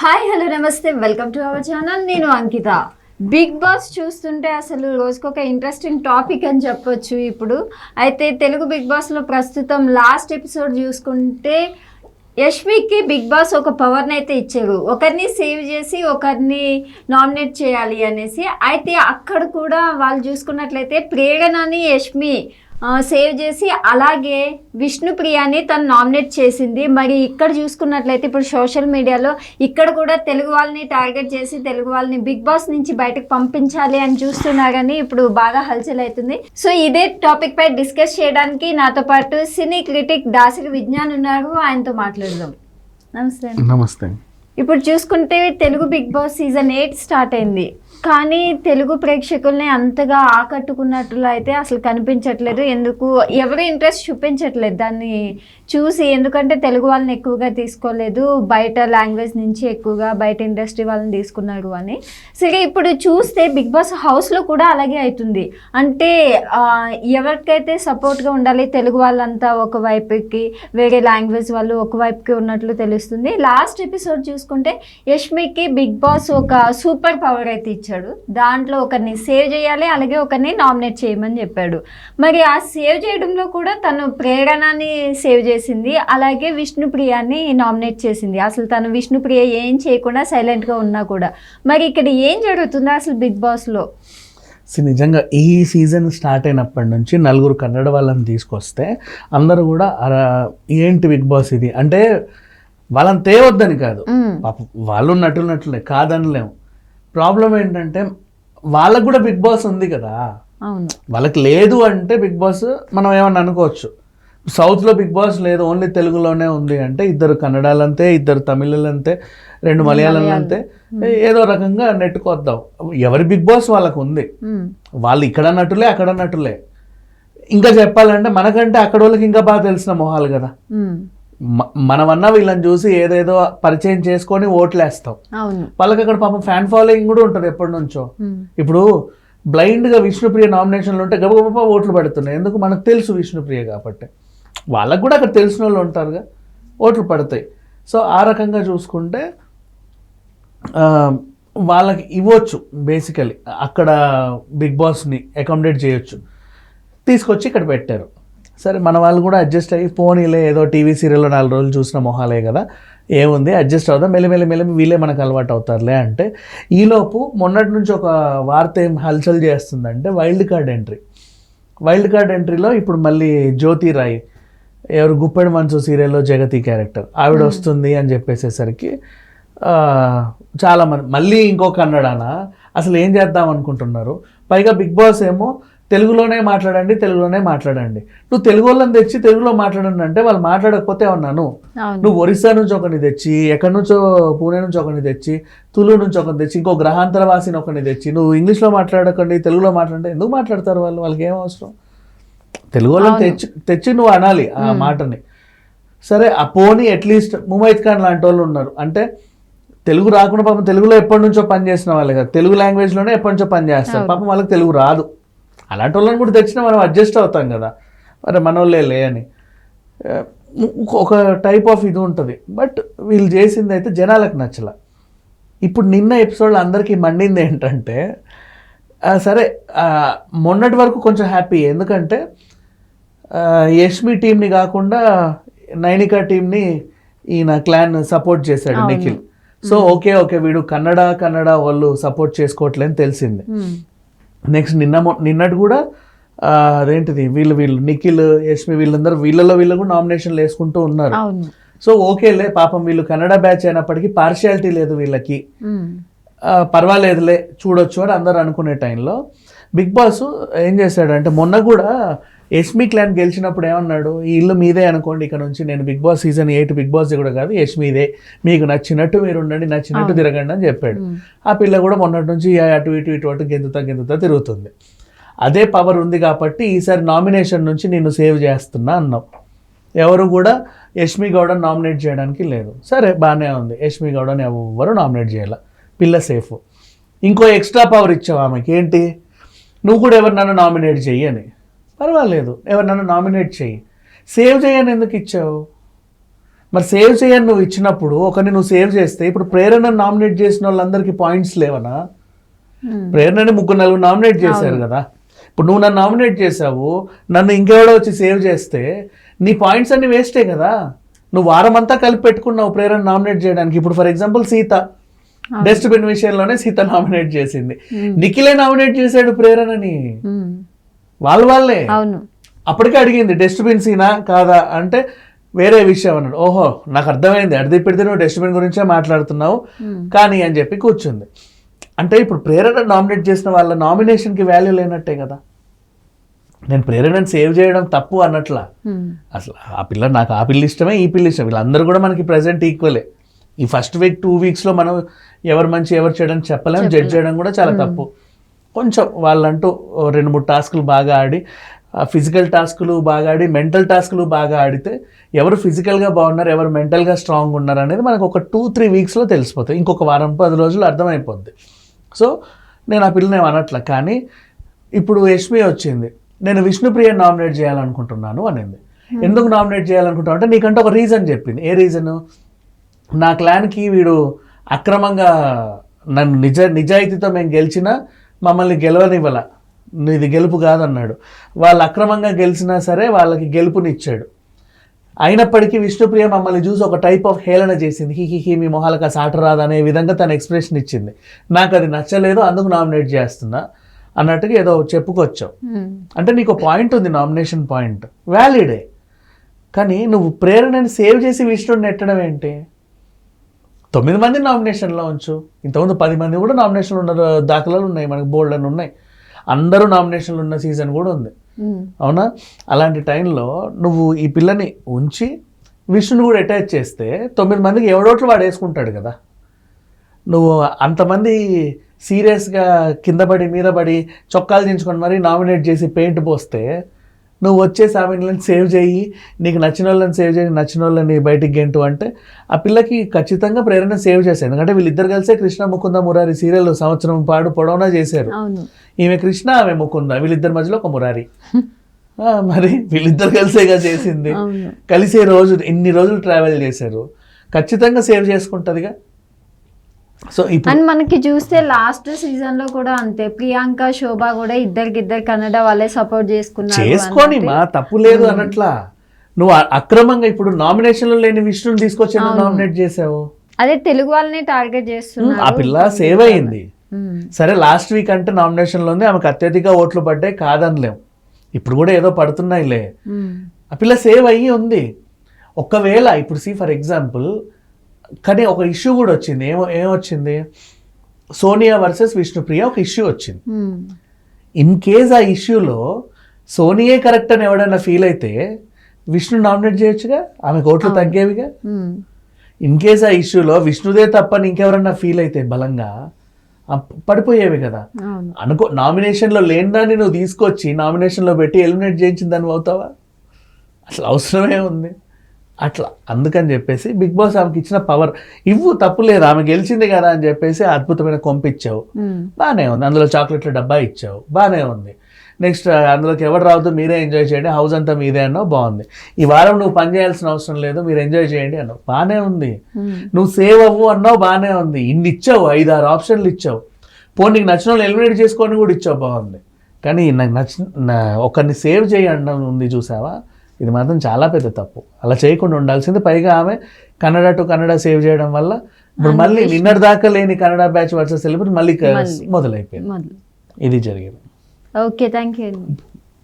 Hi hello నమస్తే welcome to our channel. నేను అంకిత. Big boss చూస్తుంటే అసలు రోజుకొక ఇంట్రెస్టింగ్ టాపిక్ అని చెప్పొచ్చు. ఇప్పుడు అయితే తెలుగు బిగ్ బాస్లో ప్రస్తుతం లాస్ట్ ఎపిసోడ్ చూసుకుంటే యష్మికి బిగ్ బాస్ ఒక పవర్ని అయితే ఇచ్చారు, ఒకరిని సేవ్ చేసి ఒకరిని నామినేట్ చేయాలి అనేసి. అయితే అక్కడ కూడా వాళ్ళు చూసుకున్నట్లయితే ప్రేరణని యష్మి సేవ్ చేసి అలాగే విష్ణుప్రియని తను నామినేట్ చేసింది. మరి ఇక్కడ చూసుకున్నట్లయితే ఇప్పుడు సోషల్ మీడియాలో ఇక్కడ కూడా తెలుగు వాళ్ళని టార్గెట్ చేసి తెలుగు వాళ్ళని బిగ్ బాస్ నుంచి బయటకు పంపించాలి అని చూస్తున్నారని ఇప్పుడు బాగా హల్చల్ అవుతుంది. సో ఇదే టాపిక్ పై డిస్కస్ చేయడానికి నాతో పాటు సినీ క్రిటిక్ దాసరి విజ్ఞాన్ ఉన్నారు. ఆయనతో మాట్లాడదాం. నమస్తే. నమస్తే. ఇప్పుడు చూసుకుంటే Telugu Bigg Boss season 8 start అయింది, కానీ తెలుగు ప్రేక్షకుల్ని అంతగా ఆకట్టుకున్నట్లు అయితే అసలు కనిపించట్లేదు. ఎందుకు ఎవరు ఇంట్రెస్ట్ చూపించట్లేదు దాన్ని చూసి, ఎందుకంటే తెలుగు వాళ్ళని ఎక్కువగా తీసుకోలేదు, బయట లాంగ్వేజ్ నుంచి ఎక్కువగా బయట ఇండస్ట్రీ వాళ్ళని తీసుకున్నారు అని. సరే, ఇప్పుడు చూస్తే బిగ్ బాస్ హౌస్లో కూడా అలాగే అవుతుంది. అంటే ఎవరికైతే సపోర్ట్గా ఉండాలి తెలుగు వాళ్ళంతా ఒకవైపుకి, వేరే లాంగ్వేజ్ వాళ్ళు ఒకవైపుకి ఉన్నట్లు తెలుస్తుంది. లాస్ట్ ఎపిసోడ్ చూసుకుంటే యష్మికి బిగ్ బాస్ ఒక సూపర్ పవర్ అయితే ఇచ్చాడు. దాంట్లో ఒకరిని సేవ్ చేయాలి, అలాగే ఒకరిని నామినేట్ చేయమని చెప్పాడు. మరి ఆ సేవ్ చేయడంలో కూడా తను ప్రేరణని సేవ్ చేసింది, అలాగే విష్ణుప్రియాని నామినేట్ చేసింది. అసలు తను విష్ణుప్రియ ఏం చేయకుండా సైలెంట్గా ఉన్నా కూడా. మరి ఇక్కడ ఏం జరుగుతుందో అసలు బిగ్ బాస్లో? నిజంగా ఈ సీజన్ స్టార్ట్ అయినప్పటి నుంచి నలుగురు కన్నడ వాళ్ళని తీసుకొస్తే అందరూ కూడా ఏంటి బిగ్ బాస్ ఇది అంటే వాళ్ళని తేవద్దని కాదు, పాప వాళ్ళు నటులే కాదనలేము. ప్రాబ్లం ఏంటంటే వాళ్ళకు కూడా బిగ్ బాస్ ఉంది కదా, వాళ్ళకి లేదు అంటే బిగ్ బాస్ మనం ఏమన్నా అనుకోవచ్చు. సౌత్లో బిగ్ బాస్ లేదు, ఓన్లీ తెలుగులోనే ఉంది అంటే ఇద్దరు కన్నడాలంతే, ఇద్దరు తమిళంతే, 2 మలయాళంతే, ఏదో రకంగా నెట్టుకొద్దాం. ఎవరి బిగ్ బాస్ వాళ్ళకు ఉంది, వాళ్ళు ఇక్కడ నటులే అక్కడ నటులే. ఇంకా చెప్పాలంటే మనకంటే అక్కడ వాళ్ళకి ఇంకా బాగా తెలిసిన మొహాలు కదా. మనమన్నా వీళ్ళని చూసి ఏదేదో పరిచయం చేసుకొని ఓట్లేస్తాం, వాళ్ళకి అక్కడ పాపం ఫ్యాన్ ఫాలోయింగ్ కూడా ఉంటుంది ఎప్పటి నుంచో. ఇప్పుడు బ్లైండ్గా విష్ణుప్రియ నామినేషన్లు ఉంటే గబగబా ఓట్లు పడుతున్నాయి, ఎందుకు మనకు తెలుసు విష్ణుప్రియ కాబట్టి. వాళ్ళకు కూడా అక్కడ తెలిసిన వాళ్ళు ఉంటారుగా, ఓట్లు పడతాయి. సో ఆ రకంగా చూసుకుంటే వాళ్ళకి ఇవ్వచ్చు బేసికలీ, అక్కడ బిగ్ బాస్ని అకామిడేట్ చేయొచ్చు, తీసుకొచ్చి ఇక్కడ పెట్టారు. సరే, మన వాళ్ళు కూడా అడ్జస్ట్ అయ్యి పోనీలే, ఏదో టీవీ సీరియల్లో 4 రోజులు చూసిన మొహాలే కదా, ఏముంది అడ్జస్ట్ అవుదాం, మెల్లి వీళ్ళే మనకు అలవాటు అవుతారులే అంటే, ఈలోపు మొన్నటి నుంచి ఒక వార్త ఏం హల్చల్ చేస్తుందంటే వైల్డ్ కార్డ్ ఎంట్రీలో ఇప్పుడు మళ్ళీ జ్యోతి రాయ్, ఎవరు గుప్పెడు మనసు సీరియల్లో జగతి క్యారెక్టర్, ఆవిడ వస్తుంది అని చెప్పేసేసరికి చాలామంది మళ్ళీ ఇంకో కన్నడానా అసలు ఏం చేద్దాం అనుకుంటున్నారు. పైగా బిగ్ బాస్ ఏమో తెలుగులోనే మాట్లాడండి, నువ్వు తెలుగు వాళ్ళని తెచ్చి తెలుగులో మాట్లాడండి అంటే వాళ్ళు మాట్లాడకపోతే ఉన్నాను. నువ్వు ఒరిస్సా నుంచి ఒకరిని తెచ్చి, ఎక్కడి నుంచో పూణే నుంచి ఒకరిని తెచ్చి, తులు నుంచి ఒకరిని తెచ్చి, ఇంకో గ్రహాంతర వాసిని ఒకరిని తెచ్చి నువ్వు ఇంగ్లీష్లో మాట్లాడకండి తెలుగులో మాట్లాడంటే ఎందుకు మాట్లాడతారు వాళ్ళు? వాళ్ళకి ఏం అవసరం? తెలుగు వాళ్ళని తెచ్చి నువ్వు అనాలి ఆ మాటని. సరే, ఆ పోనీ అట్లీస్ట్ ముమైత్ ఖాన్ లాంటి వాళ్ళు ఉన్నారు, అంటే తెలుగు రాకుండా పాపం తెలుగులో ఎప్పటి నుంచో పని చేసిన వాళ్ళే కదా, తెలుగు లాంగ్వేజ్లోనే ఎప్పటి నుంచో పని చేస్తారు, పాపం వాళ్ళకి తెలుగు రాదు. అలాంటి వాళ్ళని కూడా తెచ్చినా మనం అడ్జస్ట్ అవుతాం కదా, మరి మన వాళ్ళే అని ఒక టైప్ ఆఫ్ ఇది ఉంటుంది. బట్ వీళ్ళు చేసింది అయితే జనాలకు నచ్చల. ఇప్పుడు నిన్న ఎపిసోడ్లో అందరికీ మండింది ఏంటంటే, సరే మొన్నటి వరకు కొంచెం హ్యాపీ, ఎందుకంటే యష్మి టీంని కాకుండా నైనికా టీంని ఈయన క్లాన్ సపోర్ట్ చేశాడు నిఖిల్. సో ఓకే వీడు కన్నడ వాళ్ళు సపోర్ట్ చేసుకోవట్లేని తెలిసింది. నెక్స్ట్ నిన్నటి కూడా అదేంటిది వీళ్ళు నిఖిల్, యష్మి వీళ్ళందరూ వీళ్ళు కూడా నామినేషన్లు వేసుకుంటూ ఉన్నారు. సో ఓకేలే, పాపం వీళ్ళు కన్నడ బ్యాచ్ అయినప్పటికీ పార్షియాలిటీ లేదు వీళ్ళకి, పర్వాలేదులే చూడొచ్చు అని అందరూ అనుకునే టైంలో బిగ్ బాస్ ఏం చేశాడంటే, మొన్న కూడా యష్మి క్లాన్ గెలిచినప్పుడు ఏమన్నాడు, ఈ ఇల్లు మీదే అనుకోండి, ఇక్కడ నుంచి నేను Bigg Boss season 8 Bigg Boss కూడా కాదు, యష్మిదే, మీకు నచ్చినట్టు మీరు ఉండండి, నచ్చినట్టు తిరగండి అని చెప్పాడు. ఆ పిల్ల కూడా మొన్నటి నుంచి అటు ఇటు గెంతుతా తిరుగుతుంది. అదే పవర్ ఉంది కాబట్టి ఈసారి నామినేషన్ నుంచి నిన్ను సేవ్ చేస్తున్నా అన్నావు. ఎవరు కూడా యష్మి గౌడని నామినేట్ చేయడానికి లేదు. సరే, బాగానే ఉంది, యష్మి గౌడని ఎవరు నామినేట్ చేయాల, పిల్ల సేఫ్. ఇంకో ఎక్స్ట్రా పవర్ ఇచ్చావు ఆమెకి, ఏంటి, నువ్వు కూడా ఎవరు నన్ను నామినేట్ చెయ్యి అని. పర్వాలేదు, ఎవరు నన్ను నామినేట్ చెయ్యి, సేవ్ చేయని ఎందుకు ఇచ్చావు? మరి సేవ్ చేయని నువ్వు ఇచ్చినప్పుడు ఒకరిని నువ్వు సేవ్ చేస్తే ఇప్పుడు ప్రేరణ నామినేట్ చేసిన వాళ్ళందరికీ పాయింట్స్ లేవనా? ప్రేరణని 3-4 నామినేట్ చేశారు కదా. ఇప్పుడు నువ్వు నన్ను నామినేట్ చేసావు, నన్ను ఇంకెవడో వచ్చి సేవ్ చేస్తే నీ పాయింట్స్ అన్ని వేస్టే కదా. నువ్వు వారం అంతా కలిపి పెట్టుకున్నావు ప్రేరణ నామినేట్ చేయడానికి. ఇప్పుడు ఫర్ ఎగ్జాంపుల్ సీత డస్ట్బిన్ విషయంలోనే సీత నామినేట్ చేసింది, నిఖిలే నామినేట్ చేశాడు ప్రేరణని, వాళ్ళే. అప్పటికే అడిగింది డస్ట్బిన్ సీనా కాదా అంటే వేరే విషయం అన్నాడు. ఓహో నాకు అర్థమైంది, అడిది పెడితే నువ్వు డస్ట్బిన్ గురించే మాట్లాడుతున్నావు కానీ అని చెప్పి కూర్చుంది. అంటే ఇప్పుడు ప్రేరణ నామినేట్ చేసిన వాళ్ళ నామినేషన్కి వాల్యూ లేనట్టే కదా. నేను ప్రేరణను సేవ్ చేయడం తప్పు అన్నట్లా. అసలు ఆ పిల్ల నాకు ఆ పిల్ల ఇష్టమే, ఈ పిల్ల ఇష్టం, వీళ్ళందరూ కూడా మనకి ప్రజెంట్ ఈక్వలే. ఈ ఫస్ట్ వీక్ 2 వీక్స్లో మనం ఎవరు మంచి ఎవరు చేయడం చెప్పలేము, జడ్జ్ చేయడం కూడా చాలా తప్పు. కొంచెం వాళ్ళంటూ 2-3 టాస్కులు బాగా ఆడి, ఫిజికల్ టాస్కులు బాగా ఆడి, మెంటల్ టాస్కులు బాగా ఆడితే ఎవరు ఫిజికల్గా బాగున్నారు, ఎవరు మెంటల్గా స్ట్రాంగ్ ఉన్నారు అనేది మనకు ఒక 2-3 వీక్స్లో తెలిసిపోతుంది. ఇంకొక వారం 10 రోజులు అర్థమైపోద్ది. సో నేను ఆ పిల్లని అనట్లా. కానీ ఇప్పుడు యష్మి వచ్చింది, నేను విష్ణుప్రియ నామినేట్ చేయాలనుకుంటున్నాను అనింది. ఎందుకు నామినేట్ చేయాలనుకుంటున్నావు అంటే నీకంటే ఒక రీజన్ చెప్పింది. ఏ రీజను? నా క్లాన్కి వీడు అక్రమంగా నన్ను నిజాయితీతో మేము గెలిచినా మమ్మల్ని గెలవనివ్వాల, ఇది గెలుపు కాదన్నాడు. వాళ్ళు అక్రమంగా గెలిచినా సరే వాళ్ళకి గెలుపునిచ్చాడు. అయినప్పటికీ విష్ణుప్రియ మమ్మల్ని చూసి ఒక టైప్ ఆఫ్ హేళన చేసింది, హీ మీ మొహాలకు సాట రాదు అనే విధంగా తన ఎక్స్ప్రెషన్ ఇచ్చింది. నాకు అది నచ్చలేదు, అందుకు నామినేట్ చేస్తున్నా అన్నట్టుగా ఏదో చెప్పుకొచ్చావు. అంటే నీకు పాయింట్ ఉంది, నామినేషన్ పాయింట్ వ్యాలిడే. కానీ నువ్వు ప్రేరణని సేవ్ చేసి విష్ణుని నెట్టడం ఏంటి? 9 మంది నామినేషన్లో ఉంచు. ఇంతకుముందు 10 మంది కూడా నామినేషన్లు ఉన్న దాఖలాలు ఉన్నాయి, మనకు బోల్డ్ అని ఉన్నాయి. అందరూ నామినేషన్లు ఉన్న సీజన్ కూడా ఉంది, అవునా? అలాంటి టైంలో నువ్వు ఈ పిల్లని ఉంచి విష్ణుని కూడా అటాచ్ చేస్తే 9 మందికి ఎవడోట్లు వాడు వేసుకుంటాడు కదా. నువ్వు అంతమంది సీరియస్గా కింద పడి మీద పడి చొక్కాలు దించుకొని మరీ నామినేట్ చేసి పెయింట్ పోస్తే నువ్వు వచ్చేసి ఆమెను సేవ్ చేయి, నీకు నచ్చిన వాళ్ళని సేవ్ చేయి, నచ్చిన వాళ్ళని బయటికి గెంటు అంటే ఆ పిల్లకి ఖచ్చితంగా ప్రేరణ సేవ్ చేశారు. ఎందుకంటే వీళ్ళిద్దరు కలిసే కృష్ణ ముకుంద మురారి సీరియల్ సంవత్సరం పాటు పొడవునా చేశారు. ఈమె కృష్ణ, ఆమె ముకుంద, వీళ్ళిద్దరి మధ్యలో ఒక మురారి. మరి వీళ్ళిద్దరు కలిసేగా చేసింది, కలిసే రోజు ఇన్ని రోజులు ట్రావెల్ చేశారు, ఖచ్చితంగా సేవ్ చేసుకుంటుందిగా. సో అండ్ మనకి చూస్తే లాస్ట్ సీజన్ లో కూడా అంతే, ప్రియాంక శోభ కూడా ఇద్దరు కన్నడ వాళ్ళే సపోర్ట్ చేసుకొని మా తప్పు లేదు అన్నట్లా. నువ్వు అక్రమంగా ఇప్పుడు నామినేషన్లో లేని విష్ణుని తీసుకొచ్చి నామినేట్ చేసావు. అదే తెలుగు వాళ్ళని టార్గెట్ చేస్తున్నారు. ఆ పిల్ల సేవ్ అయింది సరే, లాస్ట్ వీక్ అంటే నామినేషన్లో ఉంది, ఆమెకు అత్యధిక ఓట్లు పడ్డాయి కాదనిలేం, ఇప్పుడు కూడా ఏదో పడుతున్నాయిలే. ఆ పిల్ల సేవ్ అయ్యి ఉంది. ఒకవేళ ఇప్పుడు ఫర్ ఎగ్జాంపుల్ కానీ ఒక ఇష్యూ కూడా వచ్చింది. ఏమొచ్చింది? సోనియా వర్సెస్ విష్ణుప్రియ ఒక ఇష్యూ వచ్చింది. ఇన్ కేస్ ఆ ఇష్యూలో సోనియే కరెక్ట్ అని ఎవడైనా ఫీల్ అయితే విష్ణు నామినేట్ చేయొచ్చుగా, ఆమెకు ఓట్లు తగ్గేవిగా. ఇన్ కేస్ ఆ ఇష్యూలో విష్ణుదే తప్పని ఇంకెవరన్నా ఫీల్ అయితే బలంగా పడిపోయేవి కదా. నామినేషన్లో లేని దాన్ని నువ్వు తీసుకొచ్చి నామినేషన్లో పెట్టి ఎలిమినేట్ చేయించిన దాన్ని అవుతావా? అసలు అవసరమే ఉంది అట్లా. అందుకని చెప్పేసి బిగ్ బాస్ ఆమెకి ఇచ్చిన పవర్ ఇవ్వు, తప్పు లేదు, ఆమె గెలిచింది కదా అని చెప్పేసి అద్భుతమైన కొంపిచ్చావు, బాగానే ఉంది. అందులో చాక్లెట్ల డబ్బా ఇచ్చావు, బాగానే ఉంది. నెక్స్ట్ అందులోకి ఎవరు రావద్దు, మీరే ఎంజాయ్ చేయండి, హౌస్ అంతా మీదే అన్నావు, బాగుంది. ఈ వారం నువ్వు పని చేయాల్సిన అవసరం లేదు, మీరు ఎంజాయ్ చేయండి అన్నావు, బాగానే ఉంది. నువ్వు సేవ్ అవ్వు అన్నావు, బాగానే ఉంది. ఇన్ని ఇచ్చావు, 5-6 ఆప్షన్లు ఇచ్చావు. పోనీ నీకు నచ్చిన వాళ్ళు ఎలిమినేట్ చేసుకొని కూడా ఇచ్చావు, బాగుంది. కానీ నాకు ఒకరిని సేవ్ చేయడం ఉంది చూసావా, ఇది మాత్రం చాలా పెద్ద తప్పు. అలా చేయకుండా ఉండాల్సింది. పైగా ఆమె కన్నడ టు కన్నడ సేవ్ చేయడం వల్ల ఇప్పుడు మళ్ళీ నిన్నటి దాకా లేని కన్నడ బ్యాచ్ వర్సెస్ సెలబ్రిటీ మళ్ళీ మొదలైపోయింది. ఇది జరిగింది. Okay, thank you.